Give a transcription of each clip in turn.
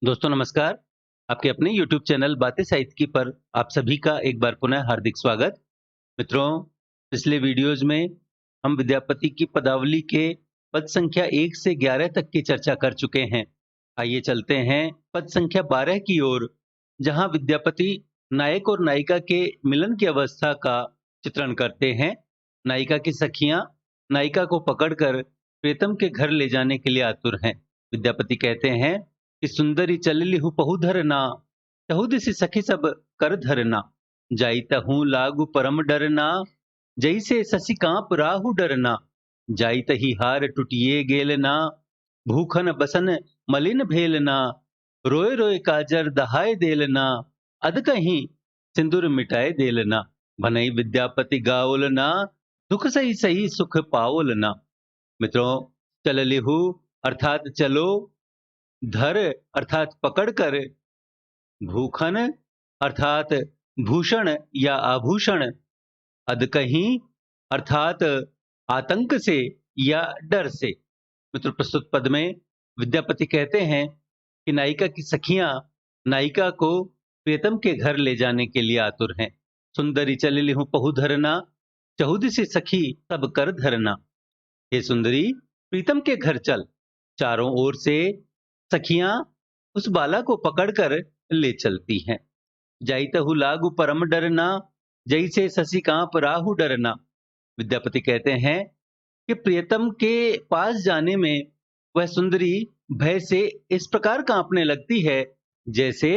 दोस्तों नमस्कार। आपके अपने YouTube चैनल बातें साहित्य की पर आप सभी का एक बार पुनः हार्दिक स्वागत। मित्रों, पिछले वीडियोज़ में हम विद्यापति की पदावली के पद संख्या 1 से 11 तक की चर्चा कर चुके हैं। आइए चलते हैं पद संख्या 12 की ओर, जहां विद्यापति नायक और नायिका के मिलन की अवस्था का चित्रण करते हैं। नायिका की सखियां नायिका को पकड़कर प्रीतम के घर ले जाने के लिए आतुर हैं। विद्यापति कहते हैं कि सुंदरी चललिहु पहु धरना, तहु दिसि सखी सब कर धरना, जाई तहु लागु परम डरना, जैसे शशि कांप राहु डरना, जाई तही हार टूटिए गेलना, भूखन बसन मलिन भेलना, रोए रोए काजर दहाय देलना, अध कहीं सिंदूर मिटाए देलना, भनई विद्यापति गाओलना, दुख सही सही सुख पाओलना। मित्रों, चललिहु अर्थात चलो, धर अर्थात पकड़कर, भूखन अर्थात भूषण या आभूषण, अधकहीं अर्थात आतंक से या डर से। मित्र, प्रस्तुत पद में विद्यापति कहते हैं कि नायिका की सखियां नायिका को प्रीतम के घर ले जाने के लिए आतुर हैं। सुंदरी चलिलिहु पहु धरना, चहुदिसि सखी सब कर धरना। हे सुंदरी, प्रीतम के घर चल। चारों ओर से सखियां उस बाला को पकड़कर ले चलती हैं। जाइतहु लागु परम डरना, जैसे शशि कांप राहु डरना। विद्यापति कहते हैं कि प्रियतम के पास जाने में वह सुंदरी भय से इस प्रकार कांपने लगती है जैसे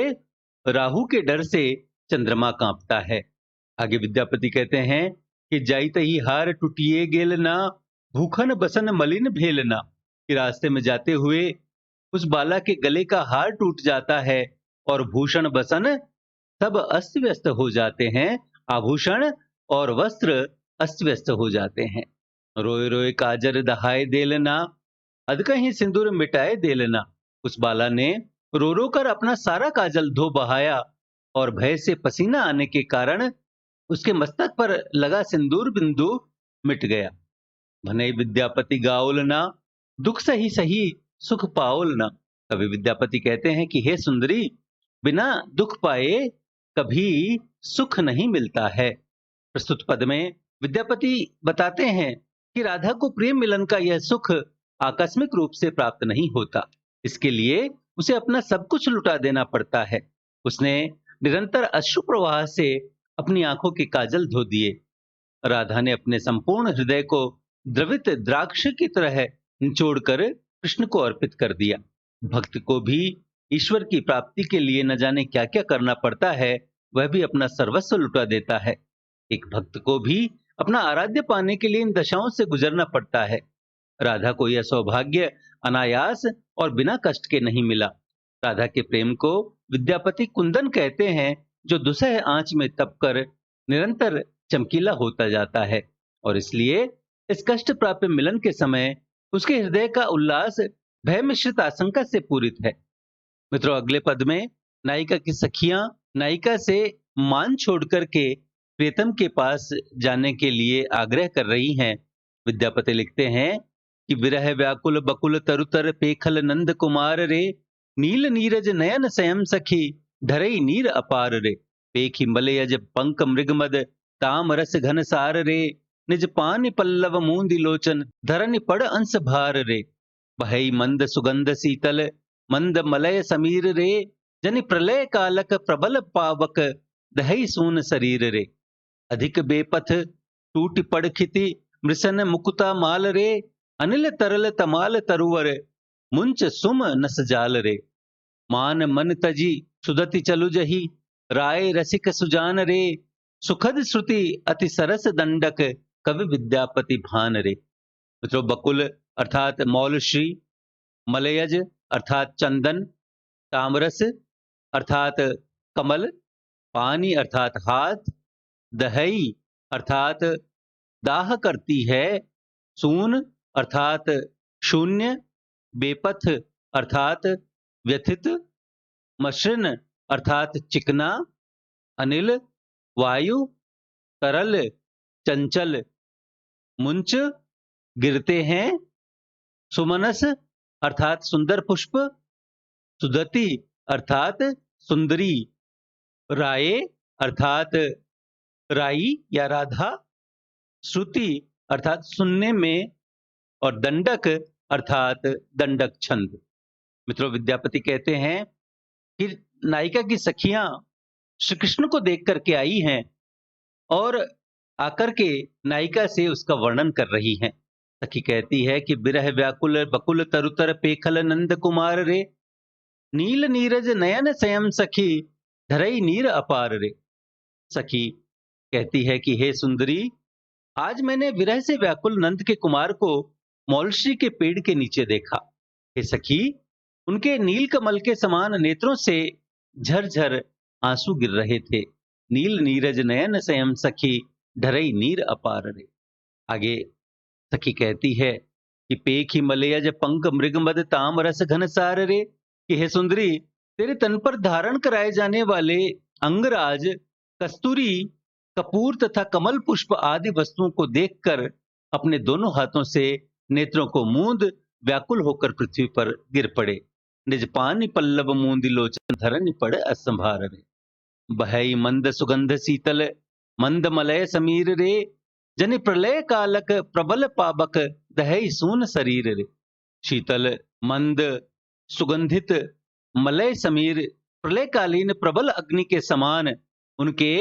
राहु के डर से चंद्रमा कांपता है। आगे विद्यापति कहते हैं कि जाइत ही हार टूटिए गेलना, भूखन बसन मलिन भेलना, कि रास्ते में जाते हुए उस बाला के गले का हार टूट जाता है और भूषण बसन सब अस्त व्यस्त हो जाते हैं। आभूषण और वस्त्र अस्त व्यस्त हो जाते हैं। रोए रोए काजर दहाए देलना, अधकहीं सिंदूर मिटाए देलना। उस बाला ने रो रो कर अपना सारा काजल धो बहाया और भय से पसीना आने के कारण उसके मस्तक पर लगा सिंदूर बिंदु मिट गया। भनई विद्यापति गाओलना, दुख सही सही सुख पाओलना। कवि विद्यापति कहते हैं कि हे सुंदरी, बिना दुख पाए कभी सुख नहीं मिलता है। प्रस्तुत पद में विद्यापति बताते हैं कि राधा को प्रेम मिलन का यह सुख आकस्मिक रूप से प्राप्त नहीं होता। इसके लिए उसे अपना सब कुछ लुटा देना पड़ता है। उसने निरंतर अश्रु प्रवाह से अपनी आंखों के काजल धो दिए। राधा ने अपने संपूर्ण हृदय को द्रवित द्राक्ष की तरह निचोड़कर कृष्ण को अर्पित कर दिया। भक्त को भी ईश्वर की प्राप्ति के लिए न जाने क्या क्या करना पड़ता है, वह भी अपना सर्वस्व लुटा देता है। एक भक्त को भी अपना आराध्य पाने के लिए इन दशाओं से गुजरना पड़ता है। राधा को यह सौभाग्य अनायास और बिना कष्ट के नहीं मिला। राधा के प्रेम को विद्यापति कुंदन कहते हैं, जो दुसह आंच में तपकर निरंतर चमकीला होता जाता है, और इसलिए इस कष्ट प्राप्त मिलन के समय उसके हृदय का उल्लास भय मिश्रित आशंका से पूरित है। मित्रों, अगले पद में नायिका की सखियां नायिका से मान छोड़ करके प्रीतम के पास जाने के लिए आग्रह कर रही हैं। विद्यापति लिखते हैं कि विरह व्याकुल बकुल तरुतर पेखल नंद कुमार रे, नील नीरज नयन स्वयं सखी धरई नीर अपार रे, पेखी मलयज पंक मृगमद ताम रस घन सार रे, निज पान पल्लव मूंदी लोचन धरनि पड़ अंश भार रे, बहई मंद सुगंध शीतल मंद मलय समीर रे, जनि प्रलय कालक प्रबल पावक दहई सून शरीर रे, अधिक बेपथ टूट पड़ खिति मृसन मुकुता माल रे, अनिल तरल तमाल तरुवर मुंच सुम नस जाल रे, मान मन तजी सुदति चलु जही राय रसिक सुजान रे, सुखद श्रुति अति सरस दंडक कवि विद्यापति भान रे। मित्रों, बकुल अर्थात मौलश्री, मलयज अर्थात चंदन, तामरस अर्थात कमल, पानी अर्थात हाथ, दहई अर्थात दाह करती है, सून अर्थात शून्य, बेपथ अर्थात व्यथित, मसृण अर्थात चिकना, अनिल वायु, तरल चंचल, मुंच गिरते हैं, सुमनस अर्थात सुंदर पुष्प, सुदति अर्थात सुंदरी, राये अर्थात राई या राधा, श्रुति अर्थात सुनने में, और दंडक अर्थात दंडक छंद। मित्रों, विद्यापति कहते हैं कि नायिका की सखियां श्री कृष्ण को देख करके आई हैं और आकर के नायिका से उसका वर्णन कर रही हैं। सखी कहती है कि बिरह व्याकुल बकुल तरुतर पेखल नंद कुमार रे, नील नीरज नयन स्वयं सखी धरई नीर अपार रे। सखी कहती है कि हे सुंदरी, आज मैंने विरह से व्याकुल नंद के कुमार को मौलश्री के पेड़ के नीचे देखा। हे सखी, उनके नील कमल के समान नेत्रों से झरझर आंसू गिर रहे थे। नील नीरज नयन स्वयं सखी ढरई नीर अपार रे। आगे सखी कहती है कि पेखी मलयज पंक मृग मद ताम रस घन सार रे, कि हे सुंदरी, तेरे तन पर धारण कराए जाने वाले अंगराज, कस्तूरी, कपूर तथा कमल पुष्प आदि वस्तुओं को देखकर अपने दोनों हाथों से नेत्रों को मूंद व्याकुल होकर पृथ्वी पर गिर पड़े। निज पानी पल्लव मूंद लोचन धरन पड़े असंभार रे। बहई मंद सुगंध शीतल मंद मलय समीर रे, जनि प्रलय कालक प्रबल पावक दहई सून शरीर रे। शीतल मंद सुगंधित मलय समीर प्रलयकालीन प्रबल अग्नि के समान उनके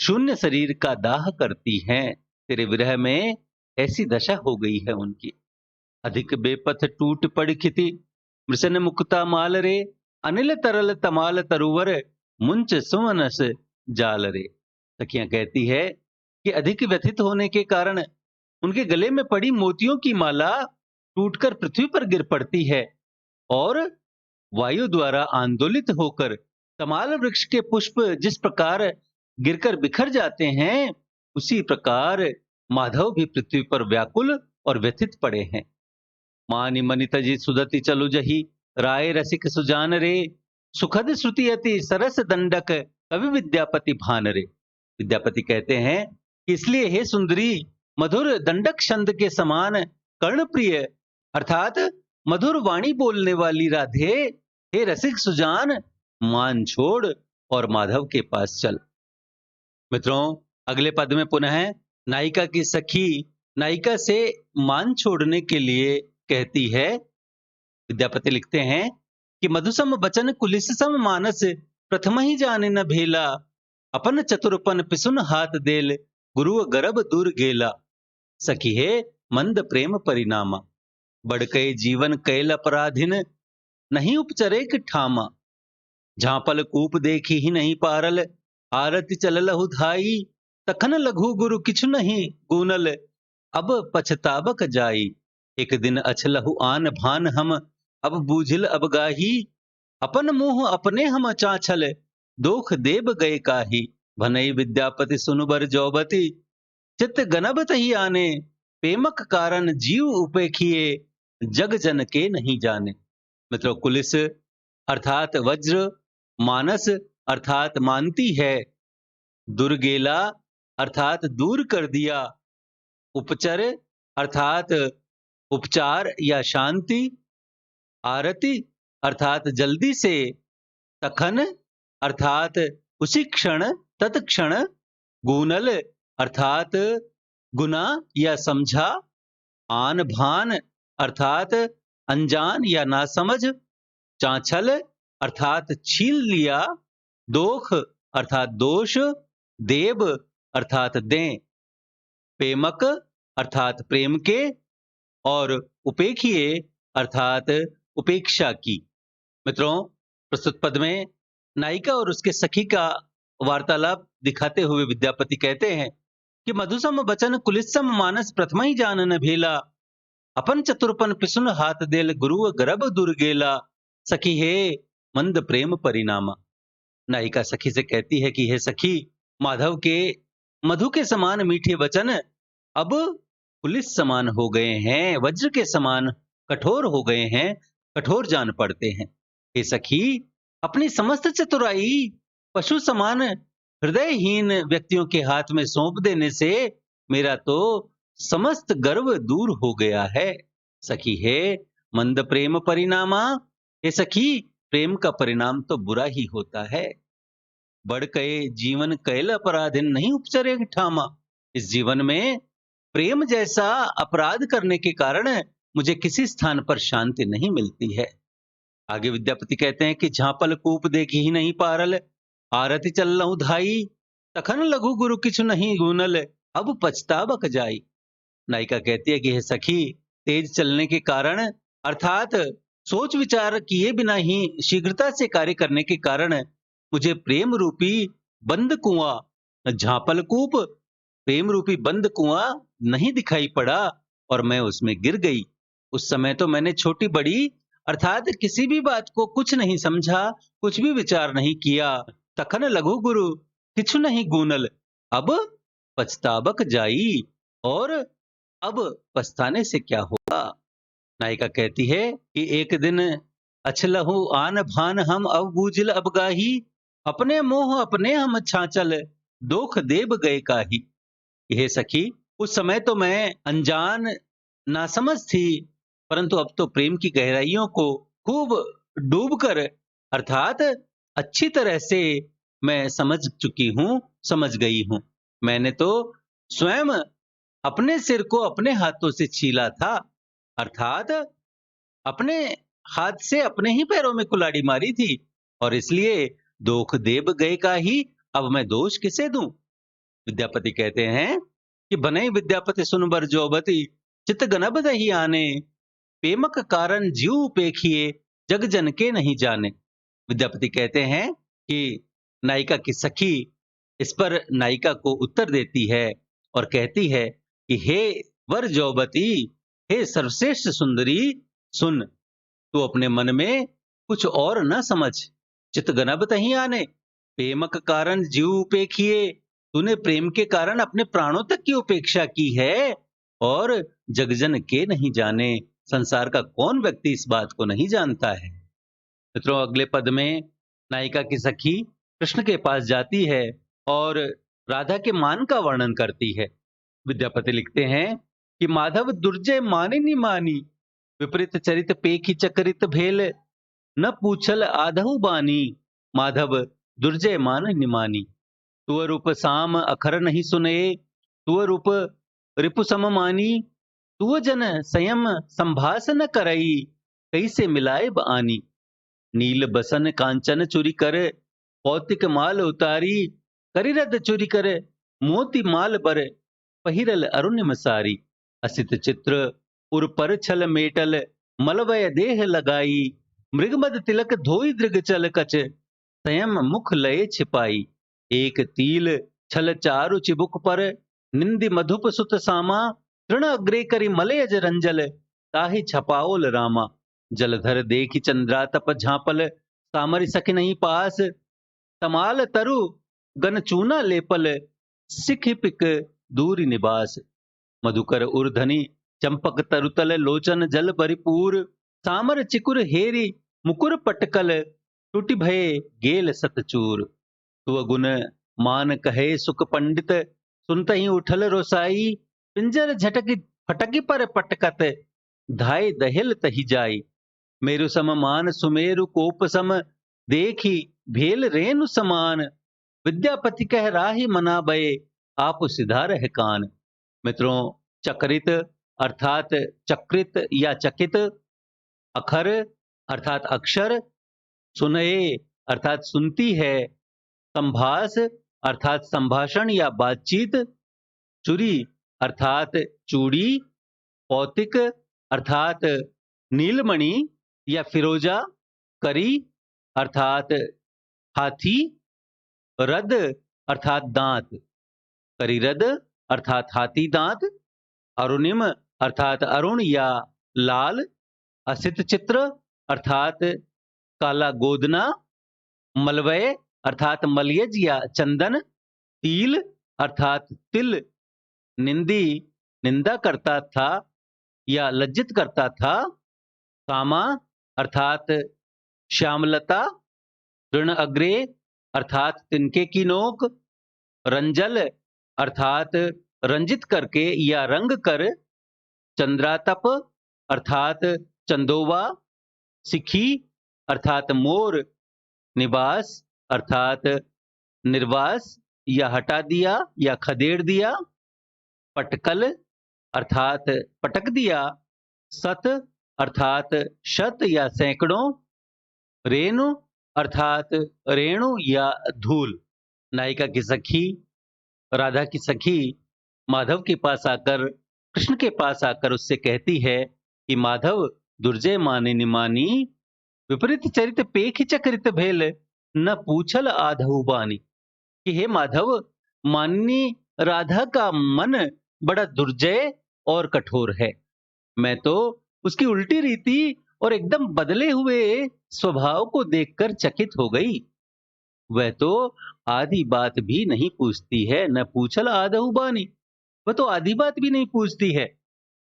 शून्य शरीर का दाह करती हैं। तेरे विरह में ऐसी दशा हो गई है उनकी। अधिक बेपथ टूट पड़ खिति मृषन मुक्ता माल रे, अनिल तरल तमाल तरुवर मुंच सुमनस जाल रे। सखियां कहती है कि अधिक व्यथित होने के कारण उनके गले में पड़ी मोतियों की माला टूटकर पृथ्वी पर गिर पड़ती है और वायु द्वारा आंदोलित होकर तमाल वृक्ष के पुष्प जिस प्रकार गिरकर बिखर जाते हैं, उसी प्रकार माधव भी पृथ्वी पर व्याकुल और व्यथित पड़े हैं। मानि मनि तजि सुदति चलु जही, राय रसिक सुजान रे, सुखद श्रुति अति सरस दंडक कवि विद्यापति भान रे। विद्यापति कहते हैं कि इसलिए हे सुंदरी, मधुर दंडक छंद के समान कर्णप्रिय अर्थात मधुर वाणी बोलने वाली राधे, हे रसिक सुजान, मान छोड़ और माधव के पास चल। मित्रों, अगले पद में पुनः नायिका की सखी नायिका से मान छोड़ने के लिए कहती है। विद्यापति लिखते हैं कि मधुसम बचन कुलिस सम मानस, प्रथम ही जाने न भेला, अपन चतुरपन पिसुन हाथ देल, गुरु गर्भ दूर गेला। सखी हे मंद प्रेम परिणामा, बड़कई जीवन कैल अपराधिन, नहीं उपचरे कि ठामा। झांपल कूप देखी ही नहीं पारल, आरती चल लहु धाई, तखन लघु गुरु किछु नहीं गूनल, अब पछताबक जाई। एक दिन अछलहु आन भान हम, अब बूझिल अब गाही, अपन मुंह अपने हम चाछल, दोख देब गए काही। भनई विद्यापति सुनुबर जौबती, चित्त गनब तही आने, पेमक कारण जीव उपेखिए, जग जन के नहीं जाने। मतलब कुलिस अर्थात वज्र, मानस अर्थात मानती है, दुर्गेला अर्थात दूर कर दिया, उपचर अर्थात उपचार या शांति, आरती अर्थात जल्दी से, तखन अर्थात उसी क्षण, तत्क्षण, गूनल अर्थात गुना या समझा, आन भान अर्थात अनजान या नासमझ, चांचल अर्थात छील लिया, दोख अर्थात दोष, देव अर्थात दें, पेमक अर्थात प्रेम के, और उपेक्षिए अर्थात उपेक्षा की। मित्रों, प्रस्तुत पद में नायिका और उसके सखी का वार्तालाप दिखाते हुए विद्यापति कहते हैं कि मधुसम बचन कुलिसम मानस प्रथम ही जान न भेला, अपन चतुरपन पिसुन हाथ देल, गुरु गर्भ दूर गेला। सखी हे मंद प्रेम परिणामा। नायिका सखी से कहती है कि हे सखी, माधव के मधु के समान मीठे वचन अब पुलिस समान हो गए हैं, वज्र के समान कठोर हो गए हैं, कठोर जान पड़ते हैं। हे सखी, अपनी समस्त चतुराई पशु समान हृदयहीन व्यक्तियों के हाथ में सौंप देने से मेरा तो समस्त गर्व दूर हो गया है। सखी हे मंद प्रेम परिणामा। हे सखी, प्रेम का परिणाम तो बुरा ही होता है। बढ़ कए जीवन कैल अपराधिन नहीं उपचरे ठामा। इस जीवन में प्रेम जैसा अपराध करने के कारण मुझे किसी स्थान पर शांति नहीं मिलती है। आगे विद्यापति कहते हैं कि झांपल कूप देखी ही नहीं पारल, आरती चल धाई, तखन लघु गुरु किछु नहीं गूनल, अब पछताबक जाई। नायिका कहती है कि हे सखी, तेज चलने के कारण अर्थात सोच विचार किए बिना ही शीघ्रता से कार्य करने के कारण मुझे प्रेम रूपी बंद कुआं, झापल कूप, प्रेम रूपी बंद कुआं नहीं दिखाई पड़ा और मैं उसमें गिर गई। उस समय तो मैंने छोटी बड़ी अर्थात किसी भी बात को कुछ नहीं समझा, कुछ भी विचार नहीं किया। तखन लघु गुरु किछु नहीं गूनल, अब पछताबक जाई, और अब पछताने से क्या होगा। नायिका कहती है कि एक दिन अछलहु आन भान हम अब बूझल अबगाही, अपने मोह अपने हम छांचल, दोख देब गए काही। हे सखी, उस समय तो मैं अनजान नासमझ थी, परंतु अब तो प्रेम की गहराइयों को खूब डूबकर अर्थात अच्छी तरह से मैं समझ चुकी हूं, समझ गई हूं। मैंने तो स्वयं अपने सिर को अपने हाथों से छीला था, अर्थात अपने हाथ से अपने ही पैरों में कुल्हाड़ी मारी थी, और इसलिए दोख देब गए का ही, अब मैं दोष किसे दूं। विद्यापति कहते हैं कि बनई विद्यापति सुनबर जोबती, चित गनब दही आने, पेमक कारण जीव उपेखिए, जग जन के नहीं जाने। विद्यापति कहते हैं कि नायिका की सखी इस पर नायिका को उत्तर देती है और कहती है कि हे वर जौबती, हे सर्वश्रेष्ठ सुंदरी, सुन, तू अपने मन में कुछ और न समझ। चित गनब तही आने, प्रेमक कारण जीव उपेखिए, तूने प्रेम के कारण अपने प्राणों तक की उपेक्षा की है, और जगजन के नहीं जाने, संसार का कौन व्यक्ति इस बात को नहीं जानता है। मित्रों, अगले पद में नायिका की सखी कृष्ण के पास जाती है और राधा के मान का वर्णन करती है। विद्यापति लिखते हैं कि माधव दुर्जय माने नि मानी, विपरीत चरित पेखी चक्रित भेल, न पूछल आधहु बानी, माधव दुर्जय मान निमानी। तुअ रूप साम अखर नहीं सुने, तुअ रूप रिपु सम मानी, तुअ जन संयम संभास न करई, कैसे मिलाए आनी। नील बसन कांचन चुरी कर, पौतिक माल उतारी, करिरद चुरी कर, मोती माल बर, पहिरल अरुणिम सारी। असित चित्र उर पर छल मेटल, मलवय देह लगाई, मृगमद तिलक धोई दृग चल कच, संयम मुख लय छिपाई। एक तिल छल चारु चिबुक पर, निंदि मधुप सुत सामा, तृण अग्रे करी मलयज रंजल, ताहि छपाओल रामा। जलधर देखी चंद्रा तप झांपल, सामरि सखि नहीं पास, तमाल तरु गन चूना लेपल, सिख पिक दूरी निबास। मधुकर उर्धनि चंपक तरुतल, लोचन जल परिपूर, सामर चिकुर हेरी मुकुर पटकल, टूटि भये गेल सतचूर। तुअ गुण मान कहे सुख पंडित, सुनत ही उठल रोसाई, पिंजर झटक फटकी पर पटकत, धाय दहिल तही जाई। मेरु सम मान सुमेरु कोप सम, देखी भेल रेनु समान, विद्यापति कह राही मना बये, आप सिधा रह कान। मित्रों, चक्रित अर्थात चक्रित या चकित, अखर अर्थात अक्षर, सुनये अर्थात सुनती है, संभास अर्थात संभाषण या बातचीत, चुरी अर्थात चूड़ी, पौतिक अर्थात नीलमणि या फिरोजा, करी अर्थात हाथी, रद अर्थात दांत, करिरद अर्थात हाथी दांत, अरुणिम अर्थात अरुण या लाल, असित चित्र अर्थात काला गोदना, मलवय अर्थात मलयज या चंदन, तिल अर्थात तिल, निंदी निंदा करता था या लज्जित करता था, कामा अर्थात श्यामलता, ऋण अग्रे अर्थात तिनके की नोक, रंजल अर्थात रंजित करके या रंग कर, चंद्रातप अर्थात चंदोवा, सिखी अर्थात मोर, निवास अर्थात निर्वास या हटा दिया या खदेड़ दिया, पटकल अर्थात पटक दिया, सत अर्थात शत या सैकड़ों, रेणु अर्थात रेणु या धूल। नायिका की सखी, राधा की सखी माधव के पास आकर, कृष्ण के पास आकर उससे कहती है कि माधव, दुर्जय माने निमानी, विपरीत चरित पेख चक्रित भेल, न पूछल आधउ बानी। कि हे माधव, माननी राधा का मन बड़ा दुर्जय और कठोर है। मैं तो उसकी उल्टी रीति और एकदम बदले हुए स्वभाव को देखकर चकित हो गई। वह तो आधी बात भी नहीं पूछती है, न पूछल आदहु बानी। वह तो आधी बात भी नहीं पूछती है।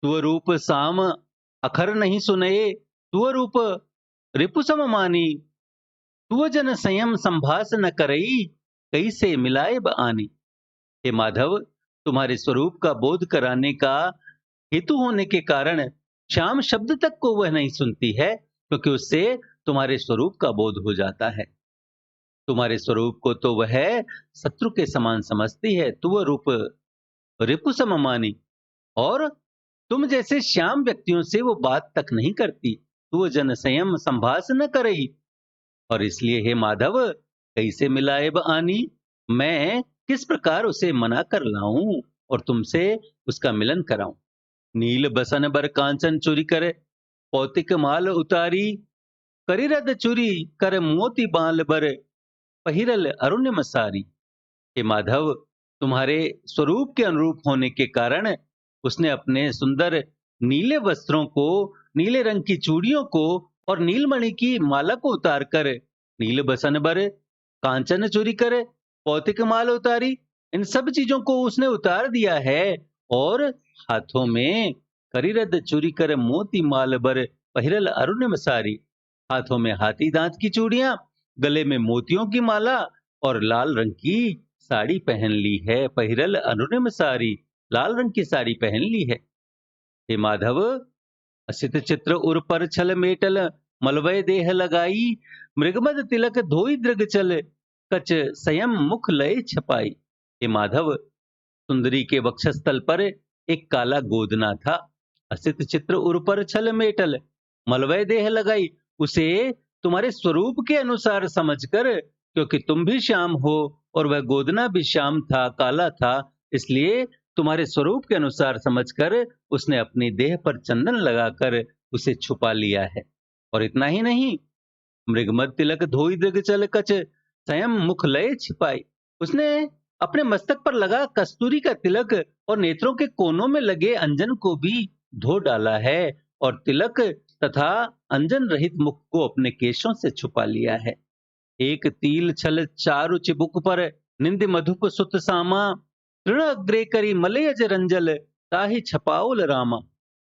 तुअ रूप साम अखर नहीं सुनए, तुअ रूप रिपु सम मानी, तुअ जन संयम संभास न करई, कैसे मिलाए आनी। हे माधव, तुम्हारे स्वरूप का बोध कराने का हेतु होने के कारण श्याम शब्द तक को वह नहीं सुनती है, क्योंकि उससे तुम्हारे स्वरूप का बोध हो जाता है। तुम्हारे स्वरूप को तो वह शत्रु के समान समझती है। तुअ रूप रिपु सम मानी, और तुम जैसे श्याम व्यक्तियों से वो बात तक नहीं करती। तुअ जन संयम संभास न करई, और इसलिए हे माधव, कैसे मिलाए आनी, मैं किस प्रकार उसे मना कर लाऊं और तुमसे उसका मिलन कराऊं। नील बसन बर कांचन चुरी करे, पौतिक माल उतारी, करिरद चुरी कर मोती बाल बर, पहिरल अरुण्य सारी। हे माधव, तुम्हारे स्वरूप के अनुरूप होने के कारण उसने अपने सुंदर नीले वस्त्रों को, नीले रंग की चूड़ियों को और नीलमणि की माला को उतारकर, नील बसन बर कांचन चोरी कर पौतिक माल उतारी, इन सब चीजों को उसने उतार दिया है। और हाथों में करिरद चूरी कर मोती माल बर, पहिरल अरुण सारी, हाथों में हाथी दांत की चूड़ियां, गले में मोतियों की माला और लाल रंग की साड़ी पहन ली है। पहिरल अरुणिम सारी, लाल रंग की साड़ी पहन ली है। हे माधव, असित चित्र उर पर छल मेटल, मलवय देह लगाई, मृगमद तिलक धोई दृग चल, कच संयम मुख लय छपाई। हे माधव, सुंदरी के वक्षस्थल पर एक काला गोदना था। असित चित्र उर पर छल मेटल, मलवय देह लगाई, उसे तुम्हारे स्वरूप के अनुसार समझकर, क्योंकि तुम भी श्याम हो और वह गोदना भी श्याम था, काला था, इसलिए तुम्हारे स्वरूप के अनुसार समझकर उसने अपनी देह पर चंदन लगाकर उसे छुपा लिया है। और इतना ही नहीं, मृगमद तिलक धोई दृग चल, कच स्वयं मुख लय छिपाई, उसने अपने मस्तक पर लगा कस्तूरी का तिलक और नेत्रों के कोनों में लगे अंजन को भी धो डाला है, और तिलक तथा अंजन रहित मुख को अपने केशों से छुपा लिया है। एक तिल छल चारु चिबुक पर, निंद मधुप सुत सामा, तृण अग्रे करी मलयज रंजल, ताहि छपाओल रामा।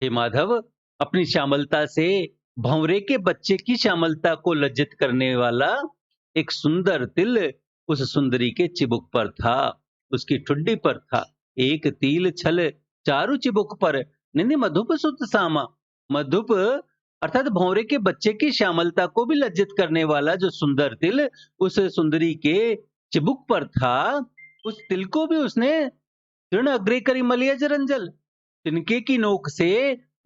हे माधव, अपनी श्यामलता से भंवरे के बच्चे की श्यामलता को लज्जित करने वाला एक सुंदर तिल उस सुंदरी के चिबुक पर था, उसकी ठुड्डी पर था। एक तिल छल चारु चिबुक पर, निंद मधुप सुत सामा, मधुप अर्थात भौरे के बच्चे की श्यामलता को भी लज्जित करने वाला जो सुंदर तिल उस सुंदरी के चिबुक पर था, उस तिल को भी उसने तृण अग्रे करी मलयज रंजल, तिनके की नोक से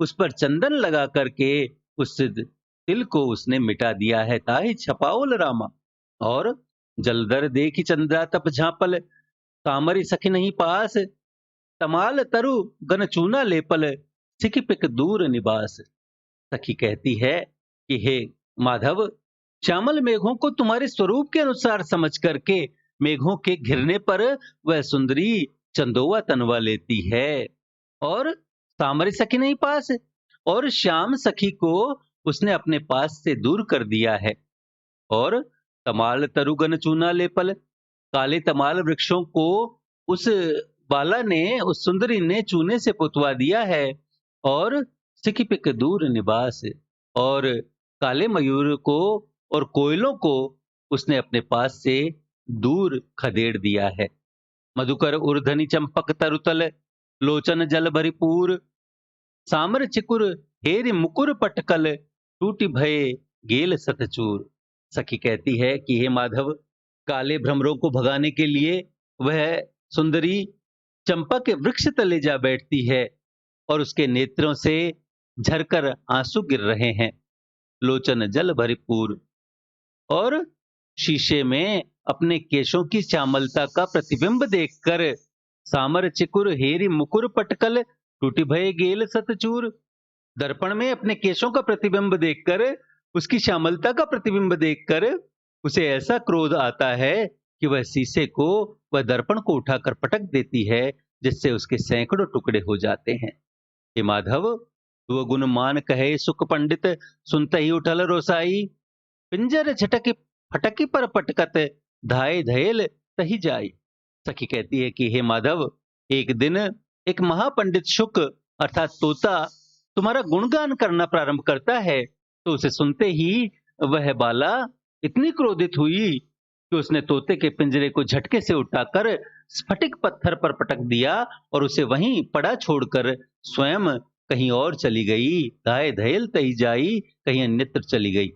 उस पर चंदन लगा करके उस तिल को उसने मिटा दिया है। ताहि छपाओल रामा। और जलधर देखी चंद्रा तप झांपल, तामरी सखी नहीं पास, तमाल तरु गन चूना लेपल, सिख पिक दूर निवास। सखी कहती है कि हे माधव, श्यामल मेघों को तुम्हारे स्वरूप के अनुसार समझ करके मेघों के घिरने पर वह सुंदरी चंदोवा तनवा लेती है, और सामरी सखी नहीं पास, और श्याम सखी को उसने अपने पास से दूर कर दिया है। और तमाल तरुगन चूना लेपल, काले तमाल वृक्षों को उस बाला ने, उस सुंदरी ने चूने से पुतवा दिया है। और सिकिपिक दूर निवास, और काले मयूर को और कोयलों को उसने अपने पास से दूर खदेड़ दिया है। मधुकर उर्धनि चंपक तरुतल, लोचन जल भरिपूर, सामर चिकुर हेरि मुकुर पटकल, टूटि भये गेल सतचूर। सखी कहती है कि हे माधव, काले भ्रमरों को भगाने के लिए वह सुंदरी चंपा के वृक्ष तले जा बैठती है और उसके नेत्रों से झरकर आंसू गिर रहे हैं, लोचन जल भरपूर। और शीशे में अपने केशों की श्यामलता का प्रतिबिंब देखकर सामर चिकुर हेरी मुकुर पटकल टूटी भये गेल सतचूर। दर्पण में अपने केशों का प्रतिबिंब देखकर, उसकी श्यामलता का प्रतिबिंब देखकर उसे ऐसा क्रोध आता है कि वह शीशे को, वह दर्पण को उठाकर पटक देती है, जिससे उसके सैकड़ों टुकड़े हो जाते हैं। हे माधव, वो गुण मान कहे सुख पंडित, सुनते ही उठल रोसाई। पिंजर झटकी फटकी पर पटकत, धाय धैल तही जाई। सखी कहती है कि हे माधव, एक दिन एक महापंडित शुक अर्थात तोता तुम्हारा गुणगान करना प्रारंभ करता है, तो उसे सुनते ही वह बाला इतनी क्रोधित हुई कि उसने तोते के पिंजरे को झटके से उठाकर स्फटिक पत्थर पर पटक दिया और उसे वहीं पड़ा छोड़कर स्वयं कहीं और चली गई। धाय धैल तही जाई, कहीं अन्यत्र चली गई।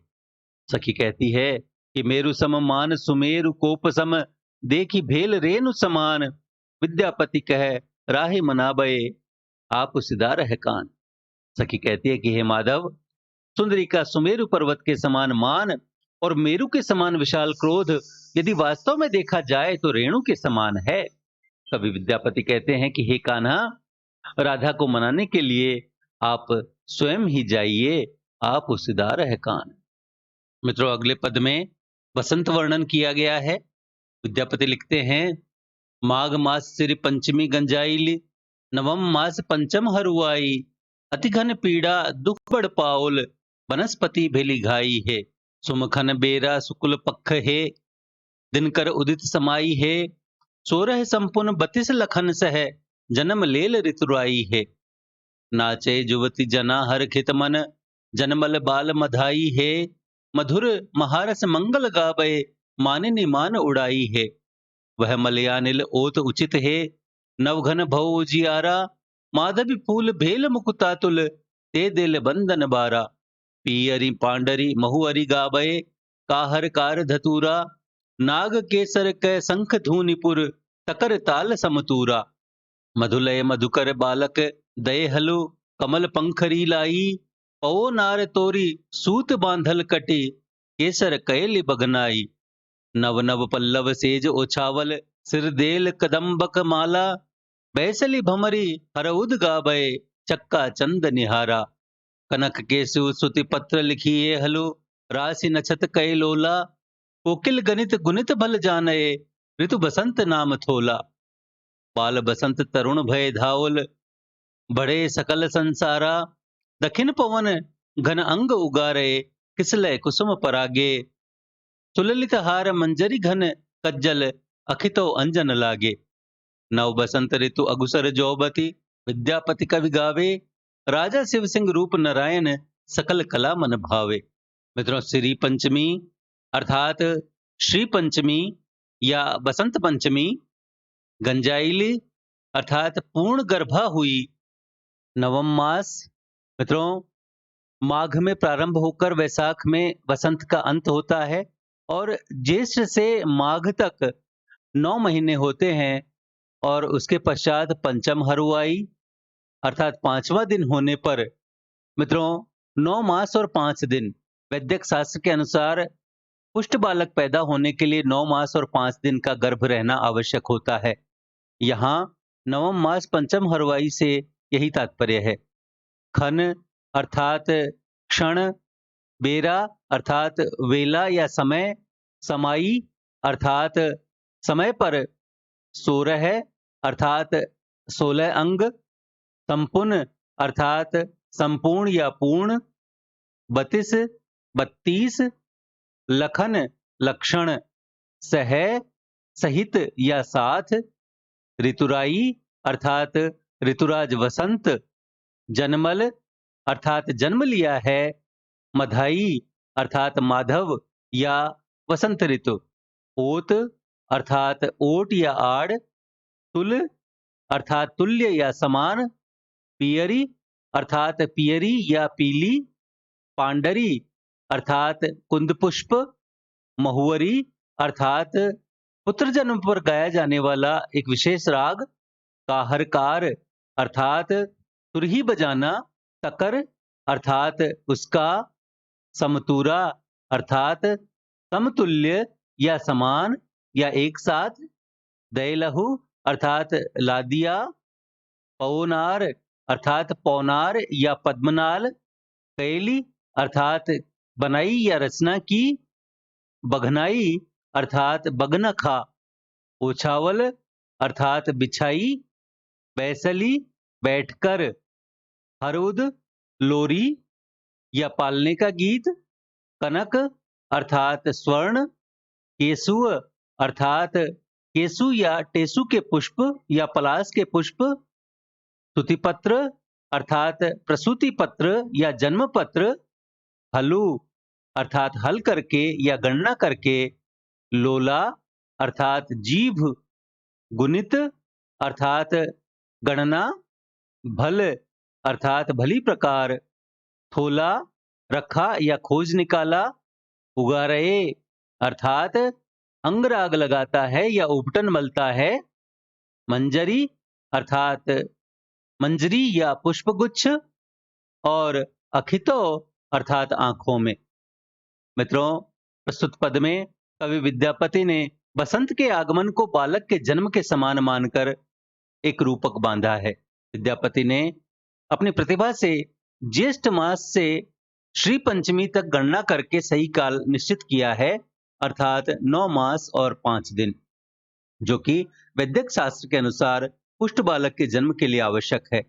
सखी कहती है कि मेरु सम मान सुमेरु कोप सम, देखी भेल रेनु समान। विद्यापति कह राहे मनाबे, आप सिदार है कान। सखी कहती है कि हे माधव, सुंदरी का सुमेरु पर्वत के समान मान और मेरु के समान विशाल क्रोध यदि वास्तव में देखा जाए तो रेणु के समान है। कवि विद्यापति कहते हैं कि हे कान्हा, राधा को मनाने के लिए आप स्वयं ही जाइए, आप उसीदार है कान। मित्रों, अगले पद में वसंत वर्णन किया गया है। विद्यापति लिखते हैं, माघ मास सिर पंचमी गंजाइल, नवम मास पंचम हरुआई। अति घन पीड़ा दुख बड़ पाउल, वनस्पति भेली घाई है। सुमखन बेरा शुक्ल पक्ष है, दिनकर उदित समाई है। सोरह संपुन बतिस लखन सह, जन्म लेल ऋतुराई है। नाचे जुवती जना हर खित मन, जनमल बाल मधाई है। मधुर महारस मंगल गावे, मानिनी मान उड़ाई है। वह मलयानिल ओत उचित है, नवघन भव उजियारा। माधवी फूल भेल मुकुतातुल, ते दिल बंदन बारा। पीअरी पांडरी महुअरी गावे, काहर कार धतूरा। नाग केसर कै शंख धूनिपुर, तकर ताल समतूरा। मधुलय मधुकर बालक दय हलु, कमल पंखरी लाई। पवो नार तोरी सूत बांधल कटी, केसर कैल बगनाई। नव नव पल्लव सेज ओछावल, सिर देल कदम्बक माला। बैसली भमरी हरउद गावे, चक्का चंद निहारा। कनक केसु सुति पत्र लिखिए हलु, राशि नछत कै लोला। कोकिल गणित गुनित भल जाने, ऋतु बसंत नाम थोला। बाल बसंत तरुण भय धावल, बढ़े सकल संसारा। दखिन पवन घन अंग उगारे, किसलय कुसुम परागे। सुललित हार मंजरी घन कज्जल, अखितो अंजन लागे। नव बसंत ऋतु अगुसर जौबती, विद्यापति कवि गावे। राजा शिव सिंह रूप नारायण, सकल कला मन भावे। मित्रों, श्री पंचमी अर्थात श्री पंचमी या बसंत पंचमी, गंजाइली अर्थात पूर्ण गर्भा हुई। नवम मास, मित्रों, माघ में प्रारंभ होकर वैशाख में वसंत का अंत होता है और ज्येष्ठ से माघ तक 9 महीने होते हैं। और उसके पश्चात पंचम हरुआई अर्थात 5वां दिन होने पर, मित्रों, 9 मास और 5 दिन, वैदिक शास्त्र के अनुसार पुष्ट बालक पैदा होने के लिए 9 मास और 5 दिन का गर्भ रहना आवश्यक होता है। यहाँ नवम मास पंचम हरुआई से यही तात्पर्य है। खन अर्थात क्षण, बेरा अर्थात वेला या समय, समाई अर्थात समय पर, सोरह अर्थात 16 अंग, संपूर्ण अर्थात संपूर्ण या पूर्ण, 32 32, लखन लक्षण, सह सहित या साथ, ऋतुराई अर्थात ऋतुराज वसंत, जन्मल अर्थात जन्म लिया है, मधाई अर्थात माधव या वसंत ऋतु, ओत अर्थात ओट या आड़, तुल अर्थात तुल्य या समान, पियरी अर्थात पियरी या पीली, पांडरी अर्थात कुंद पुष्प, महुवरी अर्थात पुत्र जन्म पर गाया जाने वाला एक विशेष राग, काहरकार अर्थात तुरही बजाना, तकर अर्थात उसका, समतुरा अर्थात समतुल्य या समान या एक साथ, दैलहु अर्थात लादिया, पौनार अर्थात पौनार या पद्मनाल, कैली अर्थात बनाई या रचना की, बघनाई अर्थात बगनखा, ओछावल अर्थात बिछाई, बैसली बैठकर, हरुद लोरी या पालने का गीत, कनक अर्थात स्वर्ण, केसुव अर्थात केसु या टेसु के पुष्प या पलाश के पुष्प, स्तुतिपत्र अर्थात प्रसूति पत्र या जन्म पत्र, हलु अर्थात हल करके या गणना करके, लोला अर्थात जीभ, गुणित अर्थात गणना, भल अर्थात भली प्रकार, थोला रखा या खोज निकाला, उगा रहे अर्थात अंगराग लगाता है या उपटन मलता है, मंजरी अर्थात मंजरी या पुष्पगुच्छ, और अखितो अर्थात आंखों में। मित्रों, प्रस्तुत पद में कवि विद्यापति ने बसंत के आगमन को बालक के जन्म के समान मानकर एक रूपक बांधा है। विद्यापति ने अपनी प्रतिभा से ज्येष्ठ मास से श्री पंचमी तक गणना करके सही काल निश्चित किया है, अर्थात 9 मास और 5 दिन, जो कि वैदिक शास्त्र के अनुसार पुष्ट बालक के जन्म के लिए आवश्यक है।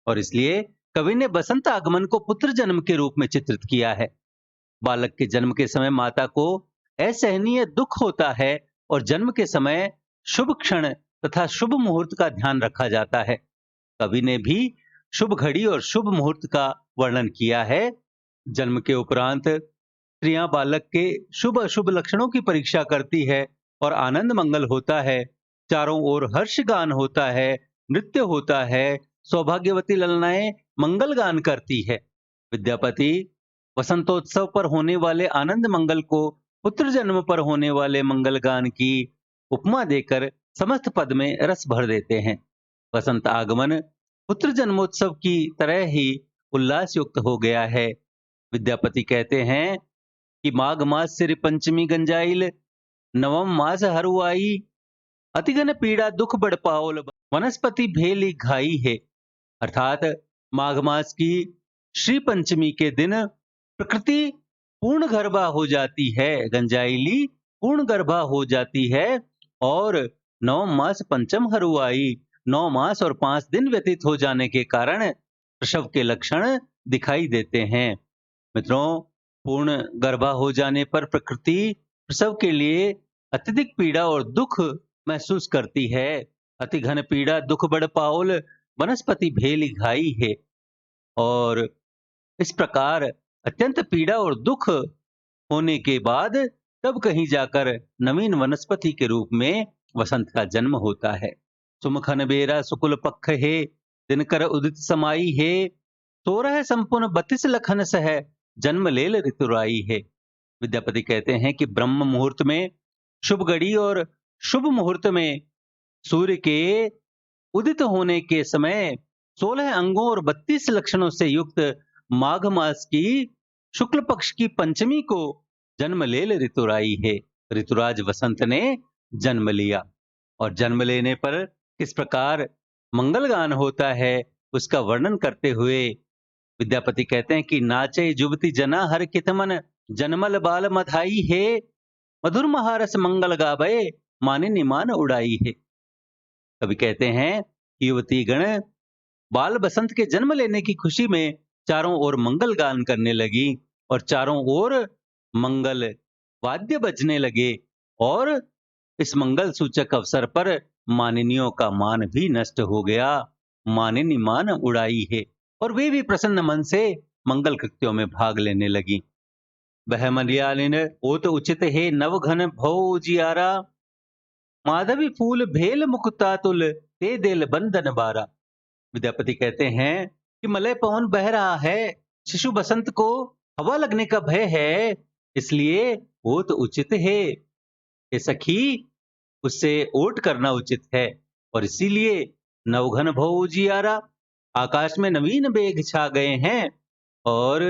और इसलिए कवि ने बसंत आगमन को पुत्र जन्म के रूप में चित्रित किया है। बालक के जन्म के समय माता को असहनीय दुख होता है और जन्म के समय शुभ क्षण तथा शुभ मुहूर्त का ध्यान रखा जाता है। कवि ने भी शुभ घड़ी और शुभ मुहूर्त का वर्णन किया है। जन्म के उपरांत स्त्रियां बालक के शुभ अशुभ लक्षणों की परीक्षा करती है और आनंद मंगल होता है। चारों ओर हर्ष गान होता है, नृत्य होता है, सौभाग्यवती ललनाएं मंगल गान करती है। विद्यापति वसंतोत्सव पर होने वाले आनंद मंगल को पुत्र जन्म पर होने वाले मंगल गान की उपमा देकर समस्त पद में रस भर देते हैं। वसंत आगमन पुत्र जन्मोत्सव की तरह ही उल्लास युक्त हो गया है। विद्यापति कहते हैं कि माघ मास सिर पंचमी गंजाइल, नवम मास हरुआई, अतिघन पीड़ा दुख बढ़ पाओल, वनस्पति भेली घाई है। अर्थात माघ मास की श्री पंचमी के दिन प्रकृति पूर्ण गर्भा हो जाती है, गंजाइली पूर्ण गर्भा हो जाती है, और नवम मास पंचम हरुआई, 9 मास और 5 दिन व्यतीत हो जाने के कारण प्रसव के लक्षण दिखाई देते हैं। मित्रों, पूर्ण गर्भा हो जाने पर प्रकृति प्रसव के लिए अत्यधिक पीड़ा और दुख महसूस करती है। अति घन पीड़ा दुख बढ़ पाओल, वनस्पति भेली घाई है। और इस प्रकार अत्यंत पीड़ा और दुख होने के बाद तब कहीं जाकर नवीन वनस्पति के रूप में वसंत का जन्म होता है। सुमखन बेरा सुकुल पक्ष है, दिनकर उदित समाई है, 16 संपूर्ण 32 लखन सह, जन्म लेल ऋतुराई है। विद्यापति कहते हैं कि ब्रह्म मुहूर्त में शुभ घड़ी और शुभ मुहूर्त में सूर्य के उदित होने के समय 16 अंगों और 32 लक्षणों से युक्त माघ मास की शुक्ल पक्ष की पंचमी को जन्म लेल ऋतुराई है। ऋतुराज वसंत ने जन्म लिया, और जन्म लेने पर किस प्रकार मंगल गान होता है उसका वर्णन करते हुए विद्यापति कहते हैं कि नाचे जुबती जना हर कितमन, जनमल बाल मधाई है, मधुर महारस मंगल गावे, माने निमान उड़ाई है। कवि कहते हैं कि युवती गण बाल बसंत के जन्म लेने की खुशी में चारों ओर मंगल गान करने लगी, और चारों ओर मंगल वाद्य बजने लगे, और इस मंगल सूचक अवसर पर मानिनियों का मान भी नष्ट हो गया। मानिनी मान उड़ाई है, और वे भी प्रसन्न मन से मंगल कृत्यों में भाग लेने लगी। वह मलयालिन ओत उचित है नव घन भौ उजियारा, माधवी फूल भेल मुकुतातुल, ते देल बंधन बारा। विद्यापति कहते हैं कि मलय पवन बह रहा है, शिशु बसंत को हवा लगने का भय है, इसलिए वो तो उचित है। हे सखी, उससे ओट करना उचित है। और इसीलिए नवघन भव उजियारा, आकाश में नवीन मेघ छा गए हैं। और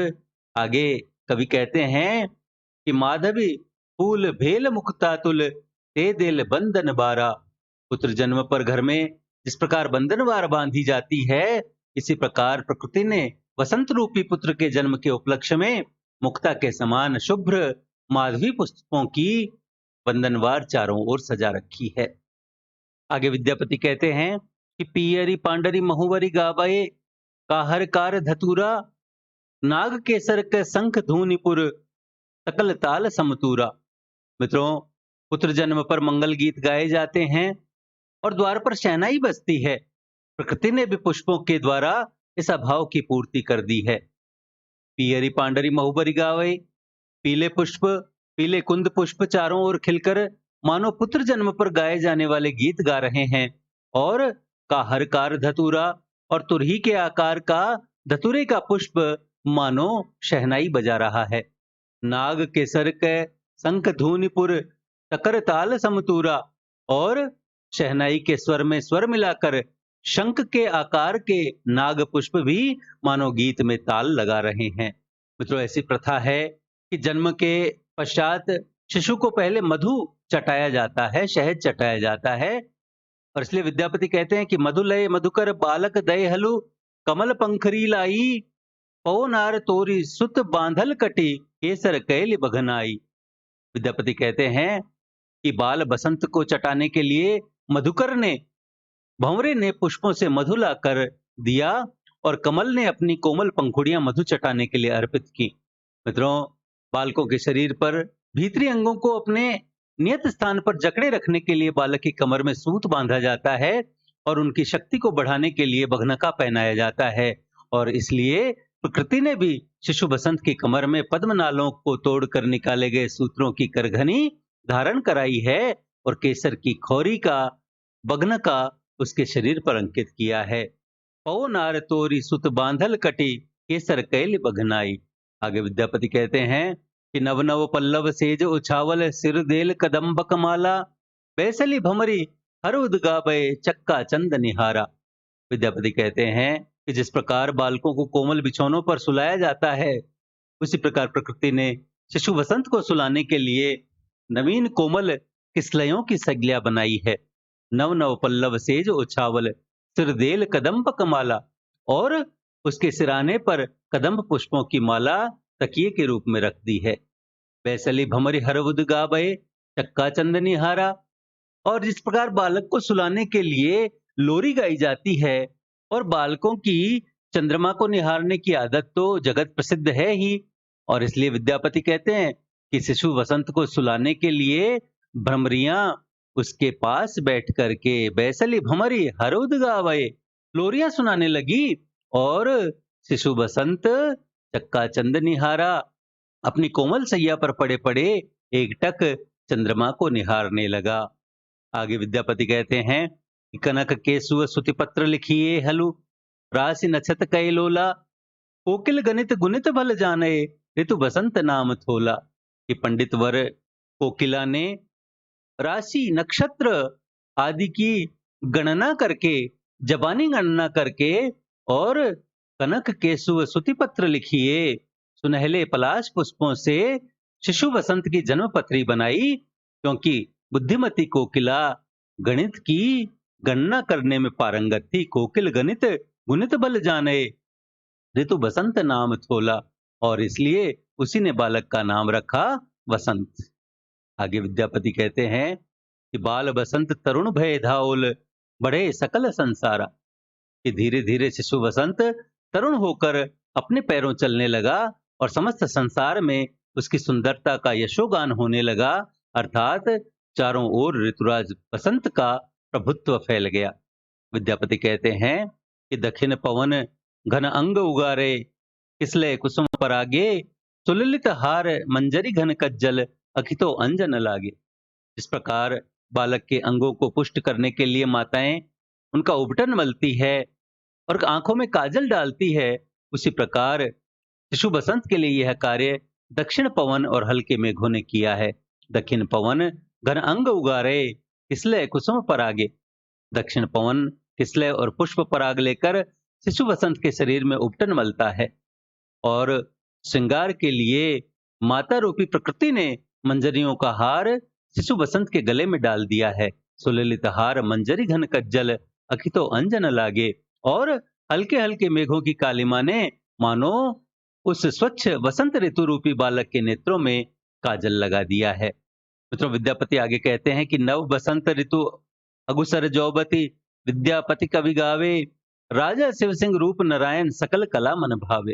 आगे कवि कहते हैं कि माधवी फूल भेल मुक्तातुल, ते दिल बंधन बारा। पुत्र जन्म पर घर में जिस प्रकार बंधनवार बांधी जाती है, इसी प्रकार प्रकृति ने वसंत रूपी पुत्र के जन्म के उपलक्ष्य में मुक्ता के समान शुभ्र माधवी पुष्पों की बंधनवार चारों ओर सजा रखी है। आगे विद्यापति कहते हैं कि पियरी पांडरी महुवरी गावये, काहर कार धतूरा, नाग केसर के शंख धूनिपुर, सकल ताल समतूरा। मित्रों, पुत्र जन्म पर मंगल गीत गाए जाते हैं और द्वार पर शहनाई बजती है। प्रकृति ने भी पुष्पों के द्वारा इस अभाव की पूर्ति कर दी है। पियरी पांडरी महुबरी गावे, पीले पुष्प, पीले कुंद पुष्प चारों ओर खिलकर मानो पुत्र जन्म पर गाए जाने वाले गीत गा रहे हैं। और का हर कार धतूरा, और तुरही के आकार का धतूरे का पुष्प मानो शहनाई बजा रहा है। नाग केसर के शंख धूनिपुर, टकर ताल समतूरा, और शहनाई के स्वर में स्वर मिलाकर शंख के आकार के नाग पुष्प भी मानो गीत में ताल लगा रहे हैं। मित्रों, ऐसी प्रथा है कि जन्म के पश्चात शिशु को पहले मधु चटाया जाता है, शहद चटाया जाता है। और इसलिए विद्यापति कहते हैं कि मधुलय मधुकर बालक दय हलु, कमल पंखरी लाई, पौ नार तोरी सुत बांधल कटी, केसर कैल बघनाई। विद्यापति कहते हैं कि बाल बसंत को चटाने के लिए मधुकर ने, भंवरे ने पुष्पों से मधु लाकर दिया, और कमल ने अपनी कोमल पंखुड़ियां मधु चटाने के लिए अर्पित की। मित्रों, बालकों के शरीर पर भीतरी अंगों को अपने नियत स्थान पर जकड़े रखने के लिए बालक की कमर में सूत बांधा जाता है, और उनकी शक्ति को बढ़ाने के लिए बघनका पहनाया जाता है। और इसलिए प्रकृति ने भी शिशु बसंत की कमर में पद्मनालों को तोड़कर निकाले गए सूत्रों की करघनी धारण कराई है, और केसर की खौरी का बघनका उसके शरीर पर अंकित किया है। पौ नार तोरी सुत बांधल कटी, केसर कैल बघनाई। आगे विद्यापति कहते हैं कि नव नव पल्लव सेज उछावल, सिर देल कदम्बक माला, बैसली भमरी हर उदगाबे, चक्का चंद निहारा। विद्यापति कहते हैं कि जिस प्रकार बालकों को कोमल बिछौनों पर सुलाया जाता है, उसी प्रकार प्रकृति ने शिशु वसंत को सुलाने के लिए नवीन कोमल किसलयों की सज्ञा बनाई है। नव नव पल्लव सेज उछावल, सिर देल कदम्ब कमाला, और उसके सिराने पर कदम्ब पुष्पों की माला तकिए के रूप में रख दी है। बैसली भमरी हरवुद गाबे, चक्का चंदनी हारा। और जिस प्रकार बालक को सुलाने के लिए लोरी गाई जाती है, और बालकों की चंद्रमा को निहारने की आदत तो जगत प्रसिद्ध है ही, और इसलिए विद्यापति कहते हैं कि शिशु वसंत को सुलाने के लिए भ्रमरियां उसके पास बैठ करके बैसली भमरी हरुद गावे, लोरियां सुनाने लगी, और शिशु बसंत चक्का चंद निहारा अपनी कोमल सैया पर पड़े पड़े एकटक चंद्रमा को निहारने लगा। आगे विद्यापति कहते हैं कि कनक केसुअ सुति पत्र लिखिए हलु, राशि नक्षत कै लोला, कोकिल गणित गुणित भल जाने, ऋतु बसंत नाम थोला। कि पंडित वर कोकिला ने राशि नक्षत्र आदि की गणना करके, जबानी गणना करके, और कनक केसुअ सुति पत्र लिखिए, सुनहले पलाश पुष्पों से शिशु वसंत की जन्म पत्री बनाई। क्योंकि बुद्धिमती कोकिला गणित की गणना करने में पारंगत थी। कोकिल गणित गुणित बल जाने, ऋतु बसंत नाम थोला, और इसलिए उसी ने बालक का नाम रखा वसंत। आगे विद्यापति कहते हैं कि बाल बसंत तरुण भय धाओल, बढ़े सकल संसारा। कि धीरे धीरे शिशु वसंत तरुण होकर अपने पैरों चलने लगा, और समस्त संसार में उसकी सुंदरता का यशोगान होने लगा। अर्थात चारों ओर ऋतुराज बसंत का प्रभुत्व फैल गया। विद्यापति कहते हैं कि दक्षिण पवन घन अंग उगारे, किसले कुसुम परागे, सुललित हार मंजरी घन कज्जल, अखितो अंजन लागे। इस प्रकार बालक के अंगों को पुष्ट करने के लिए माताएं उनका उबटन मलती है और आंखों में काजल डालती है, उसी प्रकार शिशु बसंत के लिए यह कार्य दक्षिण पवन और हल्के मेघों ने किया है। दक्षिण पवन घन अंग उगारे, किसले कुसुम परागे। दक्षिण पवन किसले और पुष्प पराग लेकर शिशु बसंत के शरीर में उपटन मलता है और श्रृंगार के लिए माता रूपी प्रकृति ने मंजरियों का हार शिशु बसंत के गले में डाल दिया है। सुललित हार मंजरी घन कज्जल, अखितो अंजन लागे। और हल्के हल्के मेघों की कालिमा ने मानो उस स्वच्छ वसंत ऋतु रूपी बालक के नेत्रों में काजल लगा दिया है। मित्रों, विद्यापति आगे कहते हैं कि नव बसंत ऋतु अगुसर जौबती, विद्यापति कवि गावे, राजा शिव सिंह रूप नारायण सकल कला मन भावे।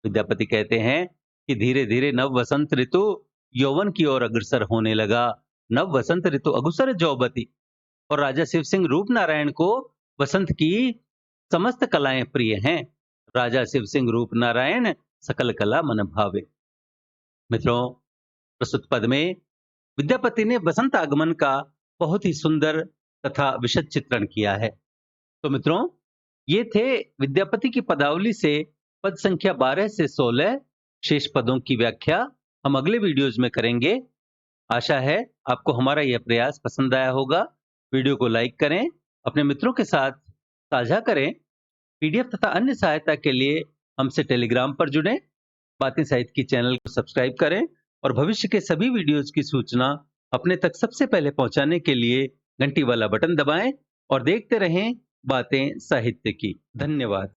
विद्यापति कहते हैं कि धीरे धीरे नव वसंत ऋतु यौवन की ओर अग्रसर होने लगा। नव वसंत ऋतु अगुसर जौबती, और राजा शिव सिंह रूप नारायण को वसंत की समस्त कलाएं प्रिय हैं। राजा शिव सिंह रूप नारायण सकल कला मन भावे। मित्रों, प्रस्तुत पद में विद्यापति ने बसंत आगमन का बहुत ही सुंदर तथा विशद चित्रण किया है। तो मित्रों, ये थे विद्यापति की पदावली से पद संख्या 12 से 16 शेष पदों की व्याख्या हम अगले वीडियोज में करेंगे। आशा है आपको हमारा यह प्रयास पसंद आया होगा। वीडियो को लाइक करें, अपने मित्रों के साथ साझा करें। पीडीएफ तथा अन्य सहायता के लिए हमसे टेलीग्राम पर जुड़ें। बातें साहित्य की चैनल को सब्सक्राइब करें और भविष्य के सभी वीडियोज की सूचना अपने तक सबसे पहले पहुंचाने के लिए घंटी वाला बटन दबाएं और देखते रहें बातें साहित्य की। धन्यवाद।